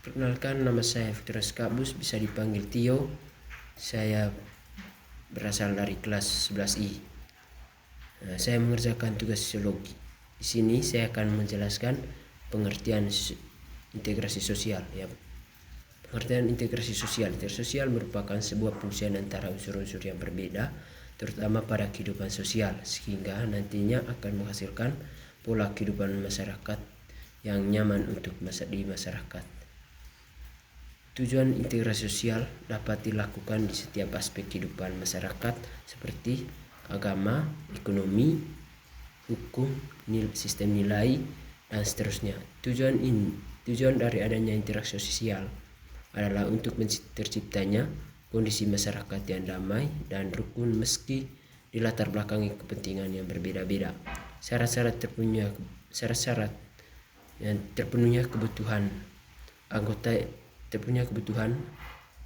Perkenalkan, nama saya Fitrus Kabus, bisa dipanggil Tio. Saya berasal dari kelas 11I. Saya mengerjakan tugas sosiologi. Di sini saya akan menjelaskan pengertian integrasi sosial. Pengertian integrasi sosial. Integrasi sosial merupakan sebuah fungsian antara unsur-unsur yang berbeda, terutama pada kehidupan sosial, sehingga nantinya akan menghasilkan pola kehidupan masyarakat yang nyaman untuk di masyarakat. Tujuan integrasi sosial dapat dilakukan di setiap aspek kehidupan masyarakat seperti agama, ekonomi, hukum, sistem nilai, dan seterusnya. Tujuan dari adanya interaksi sosial adalah untuk terciptanya kondisi masyarakat yang damai dan rukun meski dilatar belakangi kepentingan yang berbeda-beda. Syarat-syarat yang terpenuhnya kebutuhan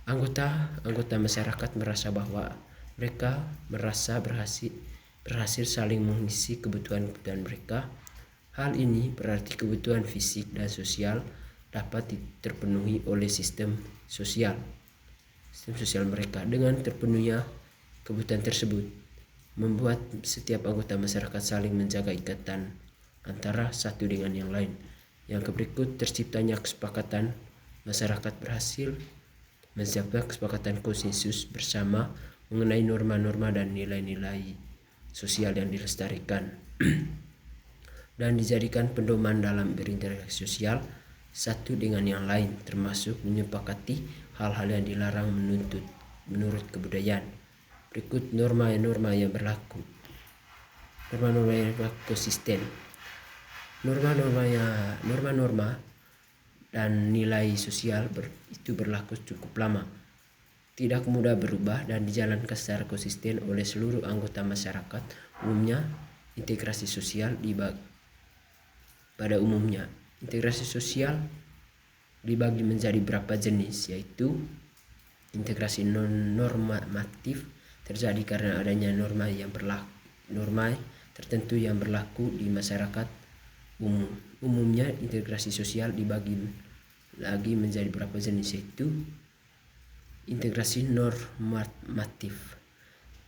anggota masyarakat merasa bahwa mereka berhasil saling mengisi kebutuhan mereka. Hal ini berarti kebutuhan fisik dan sosial dapat terpenuhi oleh sistem sosial mereka. Dengan terpenuhnya kebutuhan tersebut membuat setiap anggota masyarakat saling menjaga ikatan antara satu dengan yang lain. Yang berikut terciptanya kesepakatan. Masyarakat berhasil mencapai kesepakatan konsensus bersama mengenai norma-norma dan nilai-nilai sosial yang dilestarikan dan dijadikan pedoman dalam berinteraksi sosial satu dengan yang lain, termasuk menyepakati hal-hal yang dilarang menurut kebudayaan. Berikut norma-norma yang berlaku. Norma-norma yang berlaku konsisten. Norma-norma dan nilai sosial itu berlaku cukup lama, tidak mudah berubah, dan dijalankan secara konsisten oleh seluruh anggota masyarakat. Umumnya, integrasi sosial pada umumnya, integrasi sosial dibagi menjadi beberapa jenis, yaitu integrasi non-normatif, terjadi karena adanya norma tertentu yang berlaku di masyarakat umum. Umumnya integrasi sosial dibagi lagi menjadi beberapa jenis, yaitu integrasi normatif,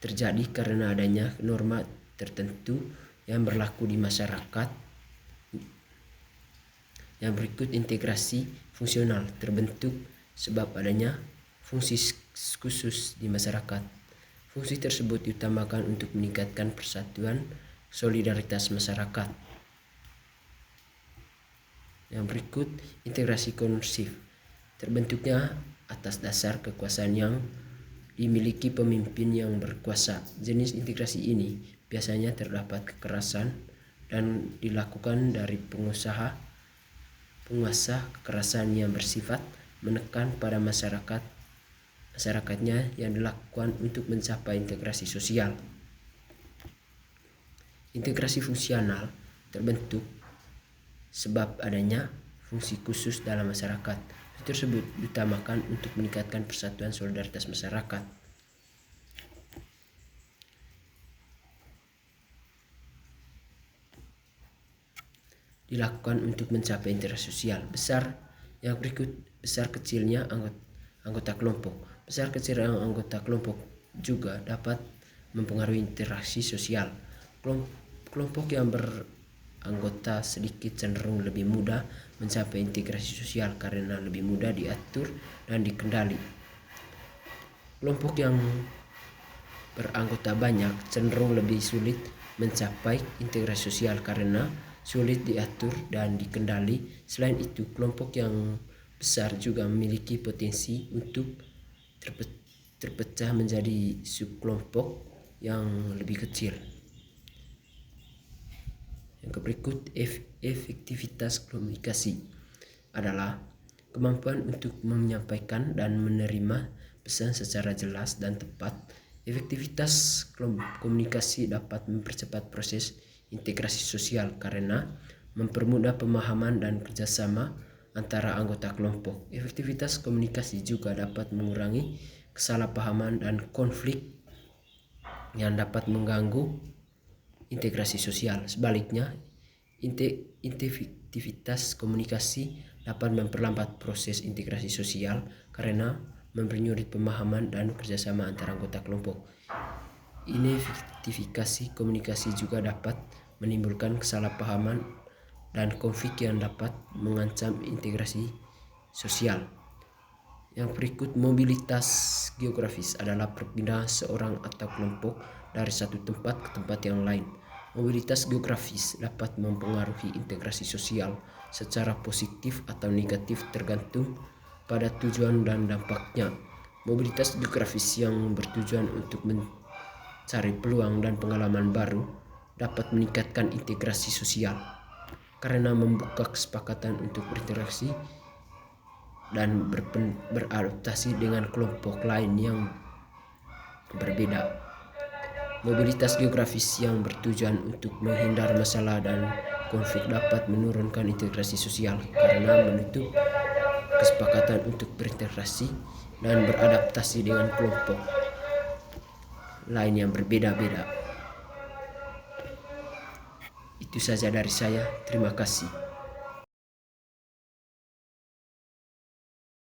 terjadi karena adanya norma tertentu yang berlaku di masyarakat. Yang berikut integrasi fungsional, terbentuk sebab adanya fungsi khusus di masyarakat. Fungsi tersebut diutamakan untuk meningkatkan persatuan solidaritas masyarakat. Yang berikut integrasi koerusif, terbentuknya atas dasar kekuasaan yang dimiliki pemimpin yang berkuasa. Jenis integrasi ini biasanya terdapat kekerasan dan dilakukan dari penguasa kekerasan yang bersifat menekan pada masyarakatnya yang dilakukan untuk mencapai integrasi sosial. Integrasi fungsional terbentuk sebab adanya fungsi khusus dalam masyarakat. Fungsi tersebut diutamakan untuk meningkatkan persatuan solidaritas masyarakat. Dilakukan untuk mencapai integrasi sosial. Yang berikut besar kecilnya anggota kelompok. Besar kecilnya anggota kelompok juga dapat mempengaruhi interaksi sosial. Kelompok yang anggota sedikit cenderung lebih mudah mencapai integrasi sosial karena lebih mudah diatur dan dikendali. Kelompok yang beranggota banyak cenderung lebih sulit mencapai integrasi sosial karena sulit diatur dan dikendali. Selain itu, kelompok yang besar juga memiliki potensi untuk terpecah menjadi subkelompok yang lebih kecil. Yang berikut efektivitas komunikasi adalah kemampuan untuk menyampaikan dan menerima pesan secara jelas dan tepat. Efektivitas komunikasi dapat mempercepat proses integrasi sosial karena mempermudah pemahaman dan kerjasama antara anggota kelompok. Efektivitas komunikasi juga dapat mengurangi kesalahpahaman dan konflik yang dapat mengganggu integrasi sosial. Sebaliknya, efektivitas komunikasi dapat memperlambat proses integrasi sosial karena mempersulit pemahaman dan kerjasama antara anggota kelompok. Inefektivitas komunikasi juga dapat menimbulkan kesalahpahaman dan konflik yang dapat mengancam integrasi sosial. Yang berikut, mobilitas geografis adalah perpindahan seorang atau kelompok dari satu tempat ke tempat yang lain. Mobilitas geografis dapat mempengaruhi integrasi sosial secara positif atau negatif tergantung pada tujuan dan dampaknya. Mobilitas geografis yang bertujuan untuk mencari peluang dan pengalaman baru dapat meningkatkan integrasi sosial karena membuka kesepakatan untuk berinteraksi dan beradaptasi dengan kelompok lain yang berbeda. Mobilitas geografis yang bertujuan untuk menghindar masalah dan konflik dapat menurunkan integrasi sosial karena menutup kesepakatan untuk berinteraksi dan beradaptasi dengan kelompok lain yang berbeda-beda. Itu saja dari saya. Terima kasih.